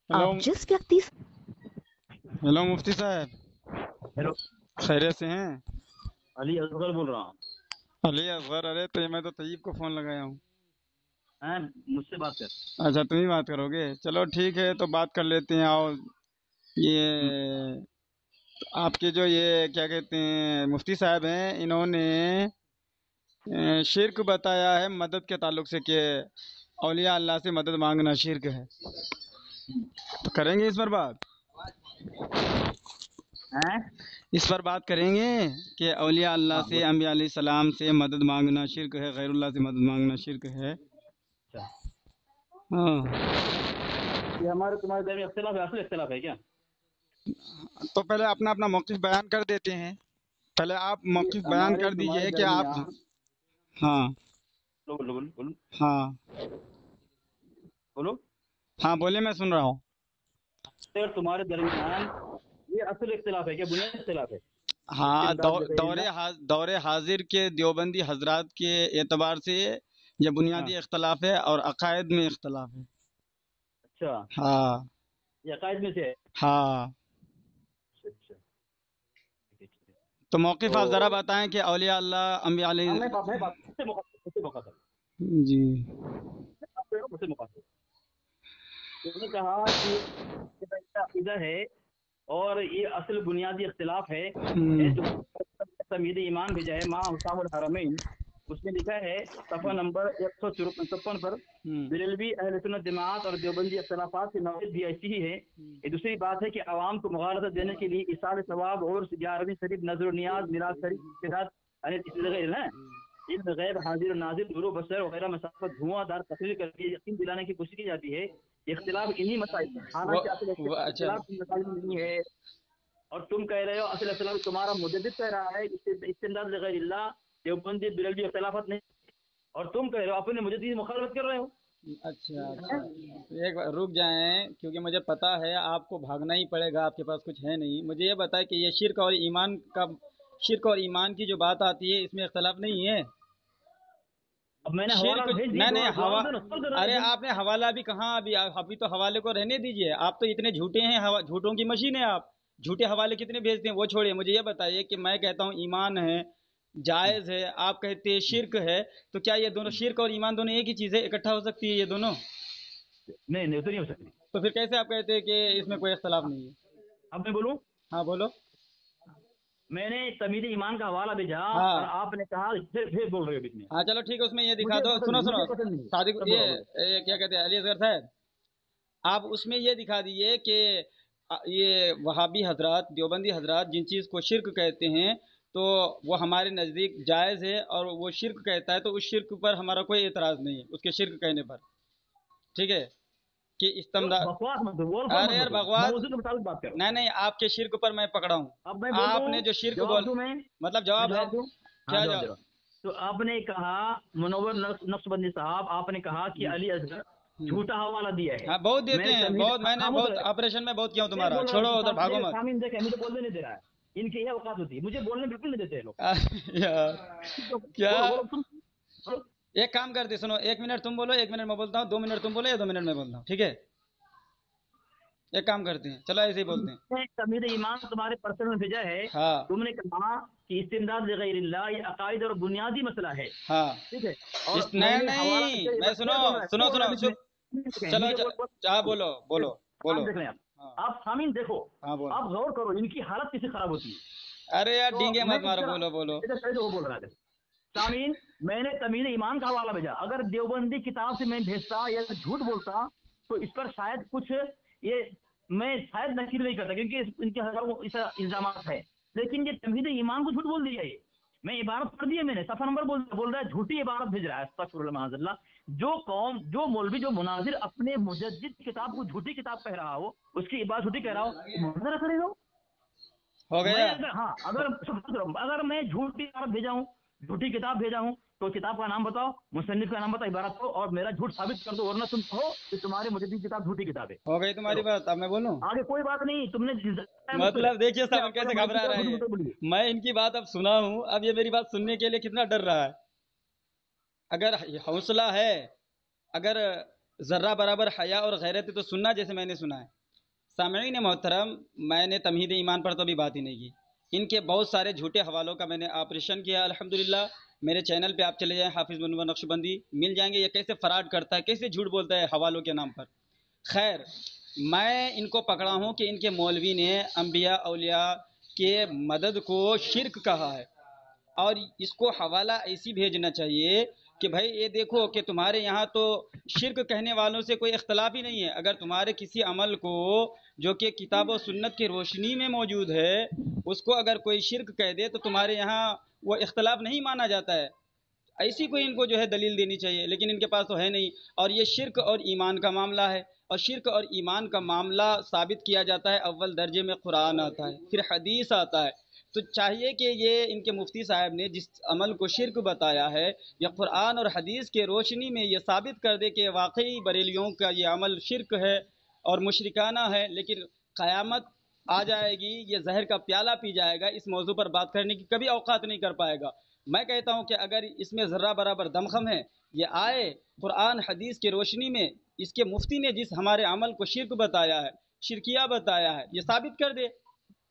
Hello. आप जिस व्यक्ति हेलो मुफ्ती साहब, हेलो, खैरियत से हैं? अली असगर बोल रहा हूँ। अली असगर? अरे तो मैं तो तैयब को फ़ोन लगाया हूँ। हैं, मुझसे बात कर। अच्छा, तुम ही बात करोगे? चलो ठीक है, तो बात कर लेते हैं। आओ, हम्म, ये आपके जो ये क्या कहते हैं मुफ्ती साहब हैं, इन्होंने शिर्क बताया है मदद के ताल्लुक से कि औलिया अल्लाह से मदद मांगना शिर्क है। हम्म। तो करेंगे इस पर बात? हैं? इस पर बात करेंगे कि औलिया अल्लाह हाँ से, बोल। अंबिया अलैहि सलाम से मदद मांगना शिर्क है, गैरुल्लाह से मदद मांगना शिर्क है। अच्छा, हाँ, ये हमारे तुम्हारे दरमियान इख्तिलाफ है, असल इख्तिलाफ है क्या? तो पहले अपना अपना मौक़िफ़ बयान कर देते हैं। पहले आप ये मौक़िफ़ बयान हमारे कर तुम्हारे दीजिए कि आप। दरमियान। हाँ बोलो बोलो बोलो बोलो हाँ बोलो। हाँ, बोले, मैं सुन रहा हूँ। और तुम्हारे दरमियान ये असल इख्तिलाफ है क्या, बुनियादी इख्तिलाफ है? हाँ, इस्तिमदाद बग़ैरिल्लाह। दौरे हाजिर के देवबंदी हजरात के एतबार से ये हाँ, बुनियादी इख्तलाफ है और अकायद में इख्तलाफ है। अच्छा, हाँ ये अकायद में से है। हाँ, अच्छा अच्छा, ठीक है, ठीक है। तो मौक़िफ़ आप ज़रा तो बताएं कि औलिया अल्लाह, अंबिया हाँ, अलैहि। मैं बात मुझसे मुखातिब जी। मुझसे मुखातिब। तुमने कहा कि ये इसका अकीदा है और ये असल बुनियादी इख्तिलाफ है। हम्म, तमीद ईमान भेजा है माँ हुसामुल हरमैन, उसमें लिखा है सफ़ा नंबर 153 पर, हम्म, बिरलवी अहले सुन्नत जमात और देवबंदी इख्तिलाफात की नौयत भी ऐसी ही है। ये दूसरी बात है कि आवाम को मुगालत देने के लिए इसाल सवाब और 11वीं शरीफ नजर नियाज मिलाद शरीफ के साथ इल्म गैब हाजिर और नाजिर नूर बसर वगैरह मसाफत धुआंधार तकरीर करके यकीन दिलाने की कोशिश की जाती है। इख्तिलाफ इन्हीं मसाइल पर, हालांकि असल अच्छा। इख्तिलाफ इन मसाइल में नहीं है। और तुम कह रहे हो असल इख्तिलाफ तुम्हारा मुजद्दिद कह रहा है इस्तिमदाद बग़ैरिल्लाह, देवबंदी बिरलवी इख्तिलाफत नहीं। और तुम कह रहे हो अपने मुजद्दिद की मुखालफत कर रहे हो। अच्छा अच्छा, तो एक बार रुक जाएं, क्योंकि मुझे पता है आपको भागना ही पड़ेगा, आपके पास कुछ है नहीं। मुझे ये बताएं कि ये शिर्क और ईमान की जो बात आती है, इसमें इख्तलाफ नहीं है? अब मैंने हवाला शिर्क, भेज दिया, नहीं नहीं, हवा, जवाब दो ना, सवाल दो ना अरे तुम। आपने हवाला भी कहाँ अभी? अभी तो हवाले को रहने दीजिए। आप तो इतने झूठे हैं, झूठों की मशीन है आप। झूठे हवाले कितने भेजते हैं वो छोड़िए, मुझे ये बताइए कि मैं कहता हूँ ईमान है, जायज़ है, आप कहते हैं शिर्क है, तो क्या ये दोनों, शिर्क और ईमान दोनों एक ही चीज़ है? इकट्ठा हो सकती है ये दोनों? नहीं नहीं, तो नहीं हो सकती। तो फिर कैसे आप कहते हैं कि इसमें कोई इख्तलाफ नहीं है? अब मैं बोलूं, हाँ बोलो। मैंने तमीद ईमान का हवाला भेजा और हाँ आपने कहा फिर बोल रहे हो बीच में। हाँ, चलो ठीक है, उसमें ये दिखा मुझे दो। पसंद सुनो नहीं, सुनो, मुझे पसंद नहीं। सादिक, सब बोलो बोलो। ये क्या कहते हैं अली असगर साहब, आप उसमें ये दिखा दीजिए कि ये वहाबी हजरात, देवबंदी हजरात जिन चीज़ को शिर्क कहते हैं, तो वो हमारे नज़दीक जायज़ है, और वो शिर्क कहता है तो उस शिर्क पर हमारा कोई एतराज़ नहीं है, उसके शिर्क कहने पर। ठीक है कि तो इस्तेमाल। बकवास मत दो, बोल फोड़ अरे मत यार मत दो, बकवास, मौजूद के मुताबिक बात करो। नहीं नहीं, आपके शिर्क पर मैं पकड़ा हूँ। अब मैं बोलूं, आपने जो शिर्क जवाब बोल, दूं मैं, मतलब जवाब है। जवाब दूं। हाँ, क्या जवाब दे जवाब? रहा हूं। तो आपने कहा, मुनव्वर नक्शबंदी साहब, आपने कहा कि हम्म, अली असगर हम्म। झूठा हवाला दिया है। हाँ बहुत देते मैंने हैं, तमहीद बहुत, मैंने खामोश बहुत रहे। ऑपरेशन में बहुत किया हूँ मैं तुम्हारा। बोल रहा छोड़ो उधर, भागो देखे, मत। सामीन देखे, मुझे बोलने नहीं दे रहा है। इनकी यह औकात होती है, मुझे बोलने बिल्कुल नहीं देते हैं लोग। यार, तो क्या? बोलो बोलो तुम, बोलो। एक काम करते, सुनो, 1 मिनट तुम बोलो, 1 मिनट मैं बोलता हूँ, 2 मिनट तुम बोलो या 2 मिनट मैं बोलता हूँ, ठीक है? एक काम करते हैं, चलो ऐसे ही बोलते हैं। तुमने तमीद ईमान तुम्हारे पर्सन में भेजा है। हाँ तुमने कहा कि इस्तिमदाद बग़ैरिल्लाह ये अकायद और बुनियादी मसला है। हाँ, ठीक है। और इस, नहीं मैंने हवाला नहीं, मैं, सुनो फिर बोल रहा है, फिर सुनो बोल रहा है सुनो, बीच में। चुप। चलो मुझे बोल बोल चाह बोलो, बोलो आप बोलो। देख लें आप। हाँ आप सामीन देखो, हाँ बोलो। आप गौर करो, इनकी हालत कैसे खराब होती है। अरे यार तो डींगे मैं मत मारो, इधर बोलो बोलो। इधर पहले वो बोल रहा था सामीन, मैंने तमीद ईमान का हवाला भेजा। अगर देवबंदी किताब से मैं भेजता या झूठ बोलता तो इस पर शायद कुछ ये मैं शायद नकीर नहीं करता, क्योंकि इनके हजारों इल्जाम है। लेकिन ये तमीद ईमान को झूठ बोल दिया। ये मैं इबारत पढ़ दी है, मैंने सफा नंबर बोल रहा है, झूठी इबारत भेज रहा है। अस्तगफिरुल्लाह माअज़ल्लाह। जो कौम, जो मौलवी, जो मुनाजिर अपने मुजद्दिद किताब को झूठी किताब कह रहा हो, उसकी इबारत झूठी कह रहा हो, तो मुनाजरा करे हो। हो मैं गया? अगर, हाँ, अगर मैं झूठी इबारत भेजा हूँ, झूठी किताब भेजा हूँ, तो किताब का नाम बताओ, मुसन्निफ का नाम बताओ, इबारत को, और मेरा झूठ साबित कर दो, वरना तुम कहो कि तुम्हारी मुजद्दिद किताब झूठी किताब है। हो गई तुम्हारी चलो बात, अब मैं बोलूं? आगे कोई बात नहीं, तुमने मुझसे, मतलब देखिए इसलिए साहब आपको कैसे माइक की घबरा तरफ रहे घुस हैं। घुस बोलिए। मैं इनकी बात अब सुना हूँ, अब ये मेरी बात सुनने के लिए कितना डर रहा है। अगर हौसला है, अगर ذرہ برابر حیا اور غیرت تو سننا جیسے میں نے سنا ہے. سامعین محترم، میں نے تمہید ایمان پر تو ابھی بات ہی نہیں کی. ان کے بہت سارے جھوٹے حوالوں کا میں نے آپریشن کیا الحمدللہ. میرے چینل پہ آپ چلے جائیں، حافظ منور نقشبندی، مل جائیں گے یہ کیسے فراڈ کرتا ہے، کیسے جھوٹ بولتا ہے حوالوں کے نام پر. خیر، میں ان کو پکڑا ہوں کہ ان کے مولوی نے انبیاء اولیاء کے مدد کو شرک کہا ہے، اور اس کو حوالہ ایسی بھیجنا چاہیے کہ بھائی یہ دیکھو کہ تمہارے یہاں تو شرک کہنے والوں سے کوئی اختلاف ہی نہیں ہے. اگر تمہارے کسی عمل کو جو کہ کتاب و سنت کی روشنی میں موجود ہے اس کو اگر کوئی شرک کہہ دے تو تمہارے یہاں وہ اختلاف نہیں مانا جاتا ہے. ایسی کوئی ان کو جو ہے دلیل دینی چاہیے، لیکن ان کے پاس تو ہے نہیں. اور یہ شرک اور ایمان کا معاملہ ہے، اور شرک اور ایمان کا معاملہ ثابت کیا جاتا ہے اول درجے میں قرآن آتا ہے، پھر حدیث آتا ہے. تو چاہیے کہ یہ ان کے مفتی صاحب نے جس عمل کو شرک بتایا ہے یا قرآن اور حدیث کے روشنی میں یہ ثابت کر دے کہ واقعی بریلیوں کا یہ عمل شرک ہے اور مشرکانہ ہے. لیکن قیامت آ جائے گی، یہ زہر کا پیالہ پی جائے گا، اس موضوع پر بات کرنے کی کبھی اوقات نہیں کر پائے گا. میں کہتا ہوں کہ اگر اس میں ذرہ برابر دمخم ہے، یہ آئے قرآن حدیث کی روشنی میں اس کے مفتی نے جس ہمارے عمل کو شرک بتایا ہے، شرکیہ بتایا ہے، یہ ثابت کر دے.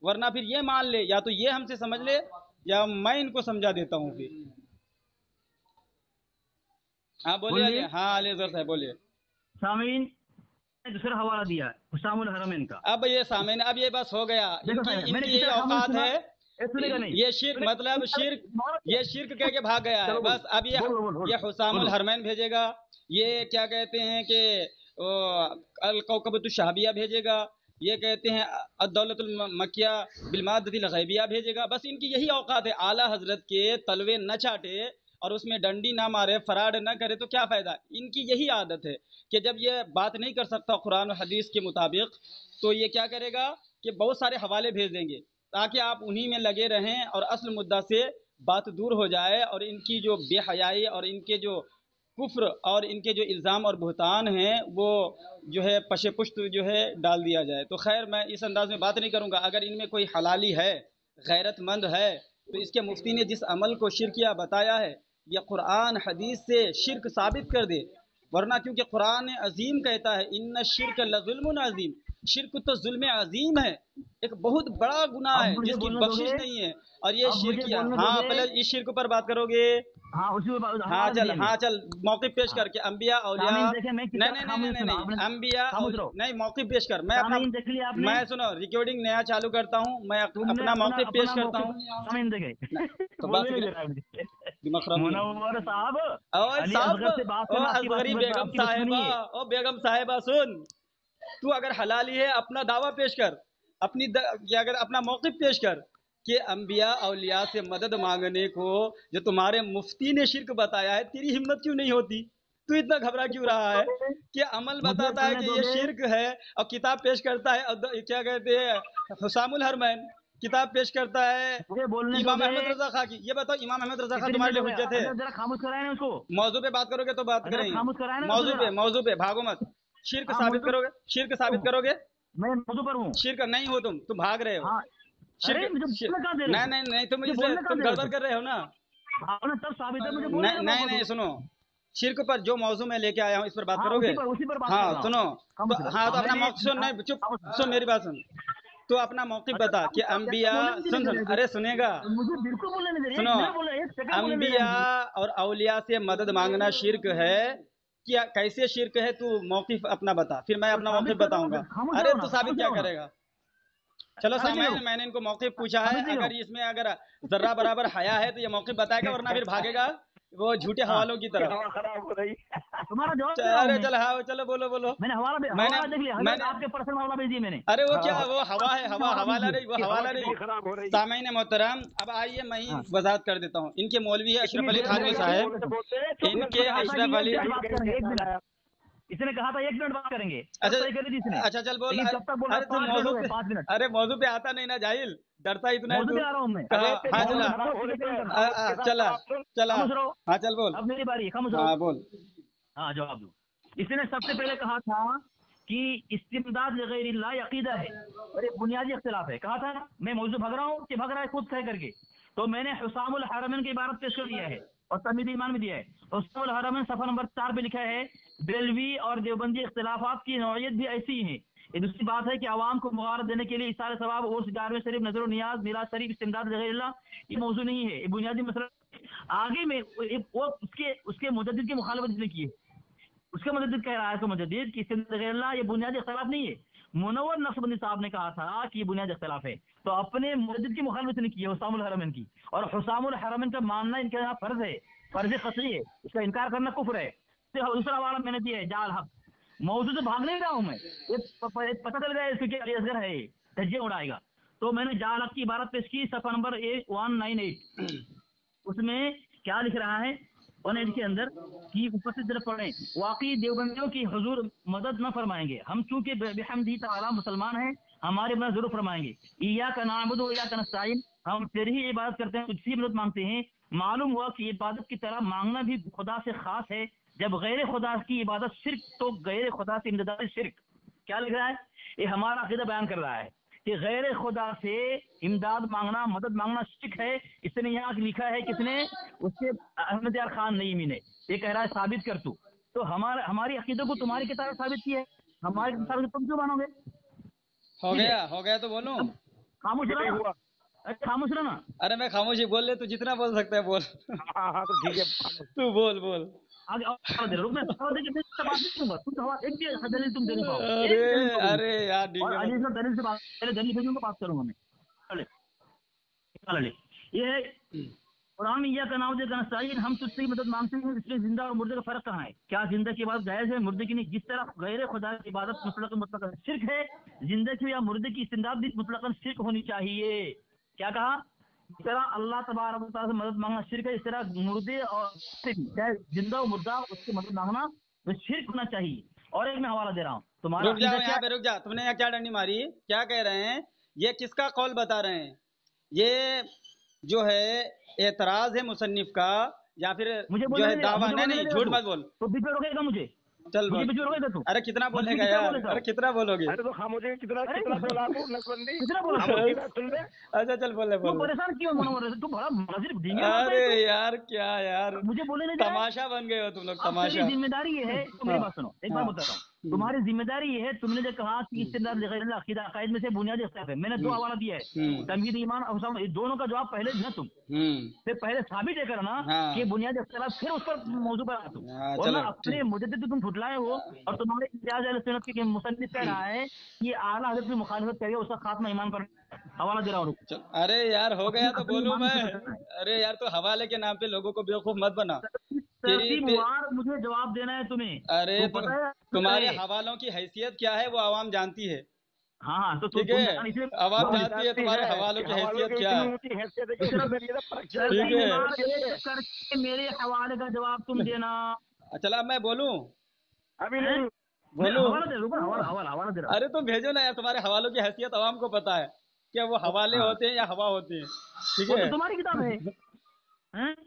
ورنہ پھر یہ مان لے، یا تو یہ ہم سے سمجھ لے یا میں ان کو سمجھا دیتا ہوں پھر. ہاں بولیے. ہاں علی زر صاحب بولیے. سامعین نے دوسرا حوالہ دیا ہے حسام الحرمین کا. اب یہ سامعین، اب یہ بس ہو گیا، ان کی یہی اوقات ہے. یہ شرک مطلب یہ شرک کہہ کے بھاگ گیا ہے بس. اب یہ حسام الحرمین بھیجے گا، یہ کیا کہتے ہیں کہ الکوکبۃ الشہابیہ بھیجے گا، یہ کہتے ہیں الدولۃ المکیہ بالمادۃ الغیبیہ بھیجے گا. بس ان کی یہی اوقات ہے. اعلیٰ حضرت کے تلوے نہ چاٹے اور اس میں ڈنڈی نہ مارے، فراڈ نہ کرے تو کیا فائدہ. ان کی یہی عادت ہے کہ جب یہ بات نہیں کر سکتا قرآن و حدیث کے مطابق تو یہ کیا کرے گا کہ بہت سارے حوالے بھیج دیں گے تاکہ آپ انہی میں لگے رہیں اور اصل مدعا سے بات دور ہو جائے، اور ان کی جو بے حیائی اور ان کے جو کفر اور ان کے جو الزام اور بہتان ہیں وہ جو ہے پش پشت جو ہے ڈال دیا جائے. تو خیر، میں اس انداز میں بات نہیں کروں گا. اگر ان میں کوئی حلالی ہے، غیرت مند ہے، تو اس کے مفتی نے جس عمل کو شرکیہ بتایا ہے یہ قرآن حدیث سے شرک ثابت کر دے. ورنہ کیونکہ قرآن عظیم کہتا ہے ان الشرک لظلم عظیم، شرک تو ظلم عظیم ہے، ایک بہت بڑا گناہ ہے جس کی بخشش نہیں ہے. اور یہ شرک، ہاں پہلے اس شرک پر بات کرو گے. ہاں چل موقف پیش کر کے انبیاء اولیاء نہیں انبیاء نہیں، موقف پیش کر. میں سنو ریکارڈنگ نیا چالو کرتا ہوں، میں اپنا موقف پیش کرتا ہوں. بیگم صاحبہ سن، تو اگر حلالی ہے اپنا دعویٰ پیش کر، اگر اپنا موقف پیش کر کہ انبیاء اولیاء سے مدد مانگنے کو جو تمہارے مفتی نے شرک بتایا ہے، تیری ہمت کیوں نہیں ہوتی؟ تو اتنا گھبرا کیوں رہا ہے کہ عمل بتاتا ہے کہ یہ شرک ہے اور کتاب پیش کرتا ہے کیا کہتے ہیں حسام الحرمین، کتاب پیش کرتا ہے امام احمد رضا خان کی. یہ بتاؤ امام احمد رضا خان تمہارے لیے حجت ہے؟ موضوع پہ بات کرو گے تو بات کریں گے. موضوع پہ بھاگو مت. شرک ثابت کرو گے، شرک ثابت کرو گے. میں موضوع پر ہوں. شرک نہیں ہو تم بھاگ رہے ہو. نہیں تم گڑبڑ کر رہے ہو نا. نہیں سنو، شرک پر جو موضوع میں لے کے آیا ہوں اس پر بات کرو گے. ہاں سنو، ہاں تو اپنا موقف سن. نہیں چپ سن، میری بات سن. تو اپنا موقف بتا کہ انبیاء سن ارے سنے گا، سنو. انبیاء اور اولیاء سے مدد مانگنا شرک ہے کیا؟ کیسے شرک ہے؟ تو موقف اپنا بتا، پھر میں اپنا موقف بتاؤں گا. ارے تو ثابت کیا کرے گا؟ چلو سامعین، میں نے ان کو موقف پوچھا ہے، اگر اس میں اگر ذرہ برابر حیا ہے تو یہ موقف بتائے گا، ورنہ پھر بھاگے گا وہ جھوٹے حوالوں کی طرف. ارے چل ہاں چلو بولو. ارے وہ کیا، وہ ہوا ہے، حوالہ نہیں، وہ حوالہ نہیں. سامعین محترم، اب آئیے میں ہی وضاحت کر دیتا ہوں. ان کے مولوی اشرف علی تھانوی صاحب، ان کے اشرف علی، اس نے کہا تھا 1 منٹ بات کریں گے. اچھا چل بول. ارے موضوع پہ آتا نہیں نا جاہل، ڈرتا اتنا ہے. چلا ہاں چل بول. اب میری باری. ہاں بول. ہاں جواب دو. اس نے سب سے پہلے کہا تھا کہ استمداد لغیر اللہ عقیدہ ہے اور ایک بنیادی اختلاف ہے. کہا تھا میں موضوع بھگ رہا ہوں کہ بھگ رہا ہے خود کہہ کر کے. تو میں نے حسام الحرمین کی عبارت پیش کر دیا ہے اور तमीद ईमान में दिया है। उस्ताद हरम में सफा नंबर 4 पे लिखा है बेलवी और देवबंदी इख्तिलाफात की नौयत भी ऐसी ही है। ये दूसरी बात है कि आवाम को मुबारक देने के लिए इसारे सवाब और सिगार शरीफ नजर नियाज मिलाद शरीफ इस्तिमदाद वगैरह ये मौजू नहीं है, ये बुनियादी मसला। आगे में वो उसके मुजद्दिद की मुखालफत इसने की है। उसका मुजद्दिद कह रहा है कि मुजद्दिद की इस्तिमदाद ये बुनियादी इख्तिलाफ नहीं है। मुनव्वर नक्शबंदी साहब ने कहा था कि ये बुनियादी इख्तिलाफ है, तो अपने मुजद्दिद की मुखालफत ने की है हुसामुल हरमैन की। और हुसामुल हरमैन का मानना इनके यहाँ फर्ज है, फर्ज कतई है, इसका इनकार करना कुफ्र है। तो दूसरा वाला मैंने दिया है जाल हक। मौजूद तो भाग नहीं रहा हूँ मैं, ये पता चल गया इसके अली असगर है, धज्जे उड़ाएगा। तो मैंने जाल हक की इबारत पेश की सफा नंबर 198। उसमें क्या लिख रहा है 198 के अंदर कि उपस्थित तरफ पढ़ें, वाकई देवबंदियों की हुजूर मदद न फरमाएंगे, हम चूंकि बेहमदी ताला मुसलमान हैं, हमारे मदद जरूर फरमाएंगे। इय्याका नअबुदु व इय्याका नस्तईन, हम तेरी ही इबादत करते हैं, तुझसे मदद मांगते हैं। मालूम हुआ कि इबादत की तरह मांगना भी खुदा से खास है, जब गैर खुदा की इबादत शिरक, तो गैर खुदा से इमदाद शिरक। क्या लिख रहा है, ये हमारा अकीदा बयान कर रहा है कि गैर खुदा से इमदाद मांगना, मदद मांगना शिरक है। इसने यहाँ लिखा है किसने, उसके अहमद यार खान नईमी ने। ये कह रहा है साबित कर तू। तो हमारी अकीदे को तुम्हारी किताब साबित की है, हमारी किताब तुम क्यों मानोगे? हो गया तो बोलूं? खामोश रहना, खामोश रहना। अरे मैं खामोशी बोल ले, तू जितना बोल सकता है बोल। हाँ तो ठीक है, तू बोल। आगे और दे रुक, मैं बात नहीं दूंगा, तुम सवाल एक भी दलील तुम दे नहीं पाओगे। अरे यार ठीक और है। अजीज दलील से बात, पहले दलील भेजूंगा, बात करूंगा मैं। चले ये है कुरान में यह कनाव दे नस्ताईन, हम तुझसे ही मदद मांगते हैं। इसमें जिंदा और मुर्दे का फर्क कहाँ है? क्या जिंदा की इबादत जायज है, मुर्दे की नहीं? जिस तरह गैर खुदा की इबादत मुतलकन शिरक है, जिंदा की या मुर्दे की इस्तिमदाद भी मुतलकन शिरक होनी चाहिए। क्या कहा? इस तरह अल्लाह तबारक व तआला से मदद मांगना शिरक है, इस तरह मुर्दे और चाहे जिंदा और मुर्दा उससे मदद मांगना तो शिरक होना चाहिए। और एक मैं हवाला दे रहा हूँ तुम्हारा। रुक जाओ यहाँ पे, रुक जा। तुमने यहाँ क्या डंडी मारी? क्या कह रहे हैं? ये किसका कौल बता रहे हैं? ये जो है एतराज है मुसन्निफ का, या फिर जो है दावा? नहीं झूठ मत बोल। तो बीच में रोकेगा मुझे? चल बोल। रोकेगा तू? अरे कितना बोलेगा यार? अरे कितना बोलोगे? अरे तो खामोशी कितना बोला तू नसबंदी, कितना बोला? सुन ले। अच्छा चल बोले। तू परेशान क्यों मनोवर? तू बड़ा मजिद धीमे। अरे यार क्या यार, मुझे बोले नहीं, तमाशा बन गए हो तुम लोग, तमाशा। जिम्मेदारी ये है, तो मेरी बात सुनो, एक बात बताता हूँ। तुम्हारी जिम्मेदारी ये है, तुमने जो कहा कि इस्तिमदाद गैर अकीदा अकायद में से बुनियादी इख्तिलाफ है, मैंने 2 हवाला दिया है, तमहीद ईमान और दोनों का जवाब पहले ना तुम फिर पहले साबित है करना कि बुनियादी इख्तिलाफ, फिर उस पर मौजू पर तुम। और ना अपने मुजद्दिद तुम फुटलाए हो, और तुम्हारे इम्तियाज अहले सुन्नत के मुसन्निफ कह रहा है कि आला हज़रत की मुखालिफत करिए, उसका खात्मा ईमान पर। हवाला दे रहा हूँ। अरे यार हो गया तो बोलूं मैं? अरे यार तो हवाले के नाम पे लोगों को बेवकूफ मत बना। तरतीबवार मुझे जवाब देना है तुम्हें। अरे तो तुम्हारे हवालों की हैसियत क्या है वो आवाम जानती है। हाँ तो ठीक है, आवाम जानती है तुम्हारे हवालों की हैसियत क्या है। ठीक है, मेरे हवाले का जवाब तुम देना। चला मैं बोलूं? अभी नहीं बोलूं? हवाला दे रहा। अरे तुम भेजो ना यार, तुम्हारे हवालों की हैसियत आवाम को पता है क्या, वो हवाले होते हैं या हवा होते हैं। ठीक है, तुम्हारी किताब है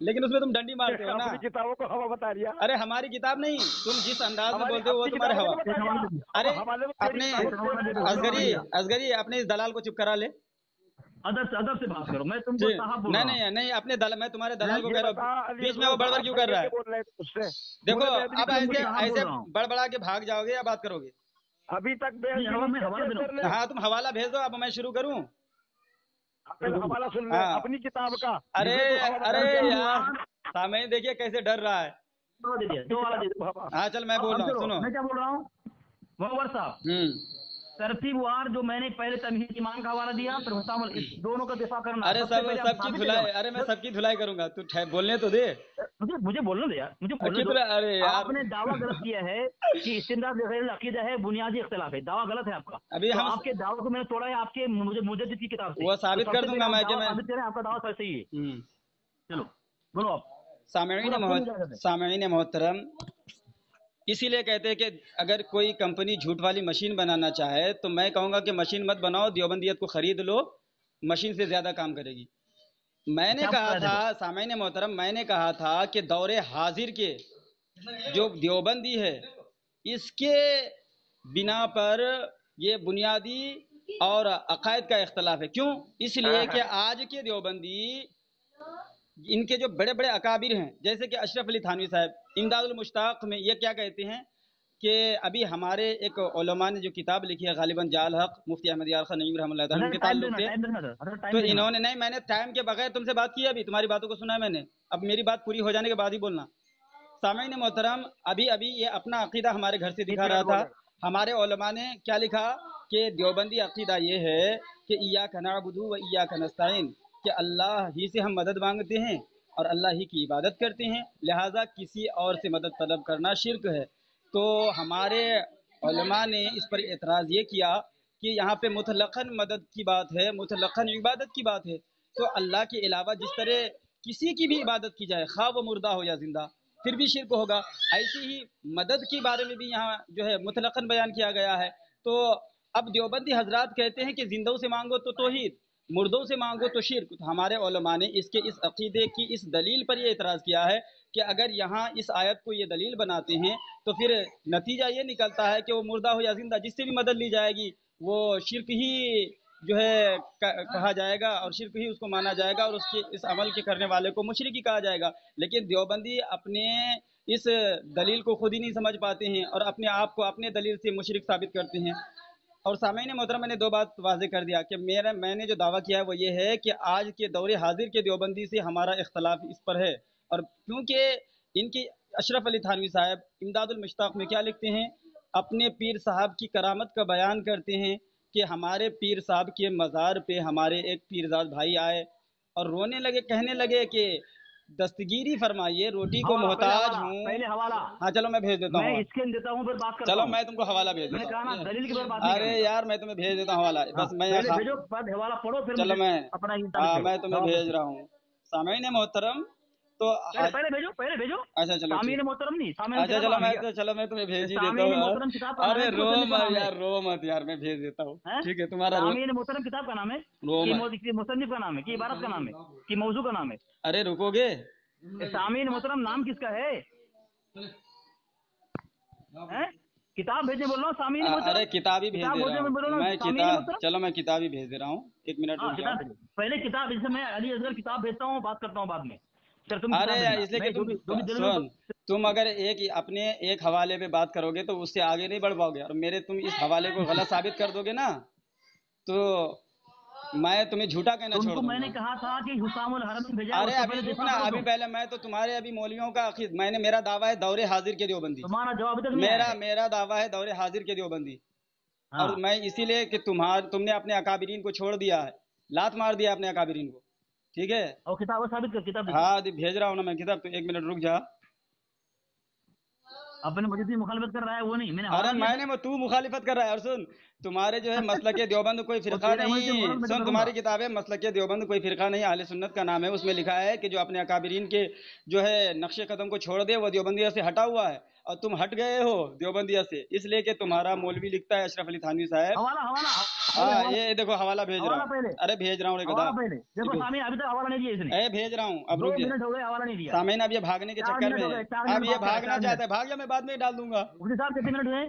लेकिन उसमें तुम डंडी मारते हो ना। किताबों को हवा बता दिया। अरे हमारी किताब नहीं, तुम जिस अंदाज में बोलते हो वो तुम्हारे हवा। अरे अपने असगरी अपने इस दलाल को चुप करा ले। अदब से बात करो, मैं तुमको साहब बोल रहा हूं। नहीं अपने मैं तुम्हारे दलाल को कह रहा हूँ, बीच में वो बड़बड़ क्यों कर रहा है? देखो अब ऐसे बड़बड़ा के भाग जाओगे या बात करोगे? अभी तक हाँ तुम हवाला भेज दो, अब मैं शुरू करूँ? हवाला सुन ले अपनी किताब का। अरे यार सामने देखिए कैसे डर रहा है। हाँ चल मैं बोल रहा हूँ, सुनो। मैं क्या बोल रहा हूँ मुनव्वर साहब? तरतीबवार जो मैंने पहले तमहीद ईमान का हवाला दिया, फिर हुसामुल, इस दोनों का दिफा करना। अरे सबकी धुलाई, अरे मैं सबकी धुलाई करूंगा, तू बोलने तो दे। मुझे बोलने दे यार, मुझे बोलने दो। अरे यार आपने दावा गलत किया है कि इस्तिमदाद गैर अकीदा है, बुनियादी इख्तिलाफ है, दावा गलत है आपका। अभी तो आपके दावे को मैंने तोड़ा है आपके मुजद्दिद की किताब से। वो साबित कर दूंगा मैं कि मैं साबित करें आपका दावा सही है। चलो बोलो आप। सामईन मोहतरम, इसीलिए कहते हैं कि अगर कोई कंपनी झूठ वाली मशीन बनाना चाहे तो मैं कहूँगा कि मशीन मत बनाओ, देवबंदियत को खरीद लो, मशीन से ज़्यादा काम करेगी। मैंने कहा था सामईन मोहतरम, मैंने कहा था कि दौरे हाजिर के जो देवबंदी है इसके बिना पर ये बुनियादी और अकायद का इख्तलाफ है। क्यों? इसलिए कि आज के देवबंदी इनके जो बड़े बड़े अकाबिर हैं, जैसे कि अशरफ अली थानवी साहब, इमदादुल मुश्ताक में ये क्या कहते हैं कि अभी हमारे एक उलमा ने जो किताब लिखी है गालिबन जाल हक, मुफ्ती अहमद यार खान नईम रहमतुल्लाह अलैह उनके ताल्लुक से, तो इन्होंने, नहीं मैंने टाइम के बगैर तुमसे बात की, अभी तुम्हारी बातों को सुना है मैंने, अब मेरी बात पूरी हो जाने के बाद ही बोलना। सामईन मोहतरम, अभी अभी ये अपना अकीदा हमारे घर से दिखा रहा था। हमारे उलमा ने क्या लिखा कि देवबंदी अकीदा ये है कि इय्याका नअबुदु व इय्याका नस्तईन, कि अल्लाह ही से हम मदद मांगते हैं और अल्लाह ही की इबादत करते हैं, लिहाजा किसी और से मदद तलब करना शिर्क है। तो हमारे उलमा ने इस पर एतराज़ ये किया कि यहाँ पे मुतलक़न मदद की बात है, मुतलक़न इबादत की बात है, तो अल्लाह के अलावा जिस तरह किसी की भी इबादत की जाए, खा वो मुर्दा हो या जिंदा, फिर भी शिर्क होगा। ऐसी ही मदद के बारे में भी यहाँ जो है मुतलक़न बयान किया गया है। तो अब देवबंदी हजरात कहते हैं कि जिंदों से मांगो तो तौहीद, मुर्दों से मांगो तो शिर्क। तो हमारे उलमा ने इसके इस अकीदे की इस दलील पर ये एतराज़ किया है कि अगर यहाँ इस आयत को ये दलील बनाते हैं तो फिर नतीजा ये निकलता है कि वो मुर्दा हो या जिंदा, जिससे भी मदद ली जाएगी वो शिर्क ही जो है कहा जाएगा और शिर्क ही उसको माना जाएगा और उसके इस अमल के करने वाले को मुशरिक ही कहा जाएगा। लेकिन देवबंदी अपने इस दलील को खुद ही नहीं समझ पाते हैं और अपने आप को अपने दलील से मुशरिक साबित करते हैं। और सामईन मोहतरम, मैंने दो बात वाज़ेह कर दिया कि मैंने जो दावा किया है वो ये है कि आज के दौरे हाजिर के देवबंदी से हमारा इख्तलाफ इस पर है। और क्योंकि इनकी अशरफ अली थानवी साहब इमदादुल मुश्ताक में क्या लिखते हैं, अपने पीर साहब की करामत का बयान करते हैं कि हमारे पीर साहब के मज़ार पे हमारे एक पीरजाद भाई आए और रोने लगे, कहने लगे कि दस्तगीरी फरमाइए, रोटी को मोहताज हूँ। पहले हवाला, हाँ चलो मैं भेज देता हूँ, मैं इसके देता हूँ, फिर बात करता चलो हूँ। मैं तुमको हवाला भेज देता हूँ। दलील की बात अरे यार मैं तुम्हें भेज देता हूँ हवाला, बस मैं भेजो, बाद हवाला पढ़ो, फिर चलो मैं अपना हाँ मैं तुम्हें भेज रहा हूँ। सामईन मोहतरम तो पहले भेजो, पहले भेजो। अच्छा चलो सामईन मोहतरम नहीं, अच्छा चलो मैं तुम्हें भेज ही देता हूँ। अरे रो मत यार, रो मत यार, मैं भेज देता हूँ। ठीक है, तुम्हारा सामईन मोहतरम किताब का नाम है, कि मुसन्निफ का नाम है, कि इबारत का नाम है, कि मौजू का नाम है? अरे रुकोगे, सामईन मोहतरम नाम किसका है? किताब भेजने बोल रहा हूँ सामईन मोहतरम। अरे किताब ही भेज दे रहा हूँ मैं, किताब, चलो मैं किताब ही भेज दे रहा हूँ, एक मिनट रुक जाओ। पहले किताब, जैसे मैं अली असगर किताब भेजता हूँ, बात करता हूँ बाद में। अरे यार इसलिए कि सुन, तुम अगर अपने एक हवाले पे बात करोगे तो उससे आगे नहीं बढ़ पाओगे, और तुम इस हवाले को गलत साबित कर दोगे ना तो मैं तुम्हें झूठा कहना छोड़ दूंगा। मैंने कहा था कि हुसामुल हरम भेजा। अरे अभी देखो ना, अभी पहले मैं तो तुम्हारे अभी मौलवियों का मेरा दावा है दौरे हाजिर के देवबंदी, तुम्हारा जवाब तक मेरा दावा है दौरे हाजिर के देवबंदी। और मैं इसीलिए कि तुमने अपने अकाबिरीन को छोड़ दिया है, लात मार दिया अपने अकाबिरीन को, ठीक है। और किताब साबित कर, किताब हाँ भेज रहा हूँ ना मैं किताब, तो एक मिनट रुक जा। अपने मुझे मुखालिफत कर रहा है वो नहीं, मैंने तू मुखालिफत कर रहा है। और सुन, तुम्हारे जो है मसलक देवबंद कोई फिरका नहीं, सुन तुम्हारी किताब है मसलक देवबंद कोई फिरका नहीं, अहले सुन्नत का नाम है। उसमें लिखा है कि जो अपने अकाबिरीन के जो है नक्शे कदम को छोड़ दे वो देवबंदिया से हटा हुआ है, और तुम हट गए हो देवबंदिया से, इसलिए कि तुम्हारा मौलवी लिखता है अशरफ अली थानवी साहब। हाँ ये देखो हवाला भेज रहा हूँ, अरे भेज रहा हूँ, अभी तक हवाला नहीं दिया इसने, भेज रहा हूँ। अब रुक हवाला नहीं दिया सामईन, अब ये भागने के चक्कर में है, अब ये भागना चाहता है, भाग जा, मैं बाद में डाल दूंगा। कितने मिनट हुए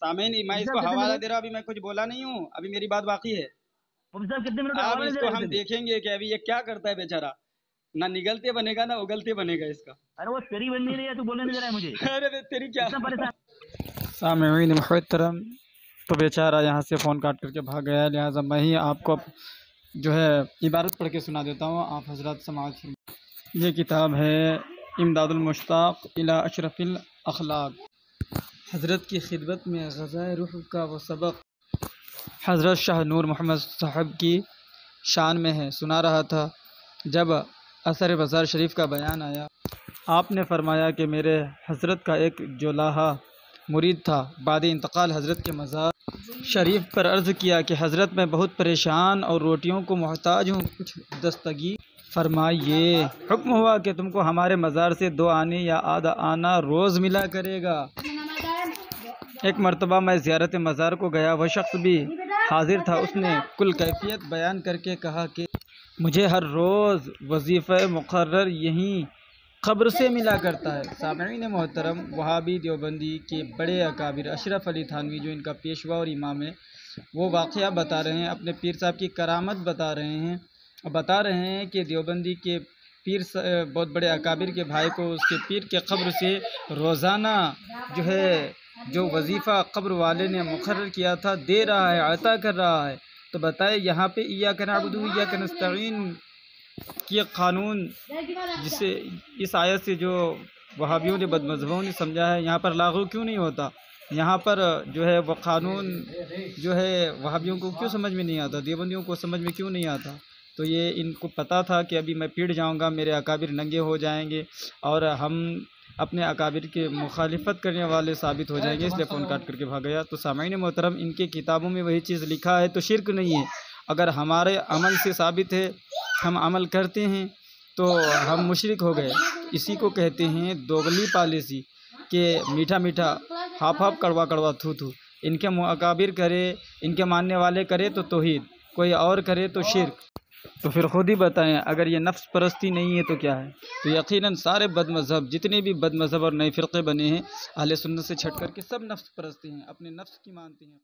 सामईन? मैं इसको हवाला दे रहा हूँ, अभी मैं कुछ बोला नहीं हूँ, अभी मेरी बात बाकी है। कितने मिनट अब इसको हम देखेंगे कि अभी ये क्या करता है बेचारा, ना निगलते बनेगा ना उगलते बनेगा इसका। अरे वो तेरी बन नहीं रही है, तू बोलने नहीं दे रहा है मुझे। अरे तेरी क्या सामईन मुहतरम, तो बेचारा यहाँ से फ़ोन काट करके भाग गया, लिहाजा मैं ही आपको जो है इबारत पढ़ के सुना देता हूँ, आप हजरत समाज। ये किताब है इमदादुल मुश्ताक इला अशरफिल अखलाक। हज़रत की खिदमत में ग़ज़ाए रूह का वो सबक हज़रत शाह नूर मोहम्मद साहब की शान में है, सुना रहा था। जब असर बाज़ार शरीफ का बयान आया, आपने फरमाया कि मेरे हज़रत का एक जोलाहा मुरीद था, बाद इंतकाल हज़रत के मज़ार शरीफ पर अर्ज़ किया कि हज़रत मैं बहुत परेशान और रोटियों को मोहताज हूँ, कुछ दस्तगी फरमाइए। हुक्म हुआ कि तुमको हमारे मज़ार से 2 आने या आधा आना रोज़ मिला करेगा। एक मरतबा मैं ज़ियारत मज़ार को गया, वह शख्स भी हाजिर था। उसने कुल कैफियत बयान करके कहा कि मुझे हर रोज़ वजीफ़ा मुक़र्रर यहीं ख़ब्र से मिला करता है। सामईन मोहतरम, वहाबी देवबंदी के बड़े अकाबिर अशरफ अली थानवी जो इनका पेशवा और इमाम है, वो वाक़या बता रहे हैं, अपने पीर साहब की करामत बता रहे हैं, कि देवबंदी के بہت بڑے اکابر کے بھائی کو اس کے پیر کے قبر سے روزانہ جو وظیفہ قبر والے نے مقرر کیا تھا دے رہا ہے، عطا کر رہا ہے، تو بتائے یہاں پہ ایاک نعبد و ایاک نستعین کی قانون، جسے اس آیت سے جو وہابیوں نے بد مذہبوں نے سمجھا ہے، یہاں پر لاگو کیوں نہیں ہوتا؟ یہاں پر جو ہے وہ قانون جو ہے وہابیوں کو کیوں سمجھ میں نہیں آتا، دیوبندیوں کو سمجھ میں کیوں نہیں آتا؟ تو یہ ان کو پتہ تھا کہ ابھی میں پڑ جاؤں گا، میرے اکابر ننگے ہو جائیں گے اور ہم اپنے اکابر کے مخالفت کرنے والے ثابت ہو جائیں گے، اس لیے فون کاٹ کر کے بھاگ گیا۔ تو سامعین محترم، ان کے کتابوں میں وہی چیز لکھا ہے تو شرک نہیں ہے۔ اگر ہمارے عمل سے ثابت ہے، ہم عمل کرتے ہیں تو ہم مشرک ہو گئے۔ اسی کو کہتے ہیں دوگلی پالیسی، کہ میٹھا میٹھا ہاف ہاف کڑوا کڑوا تھو تھو۔ ان کے اکابر کرے، ان کے ماننے والے کرے تو توحید، کوئی اور کرے تو شرک۔ تو پھر خود ہی بتائیں، اگر یہ نفس پرستی نہیں ہے تو کیا ہے؟ تو یقیناً سارے بد مذہب، جتنے بھی بد مذہب اور نئے فرقے بنے ہیں، اہل سنت سے چھٹ کر کے سب نفس پرستی ہیں، اپنے نفس کی مانتے ہیں۔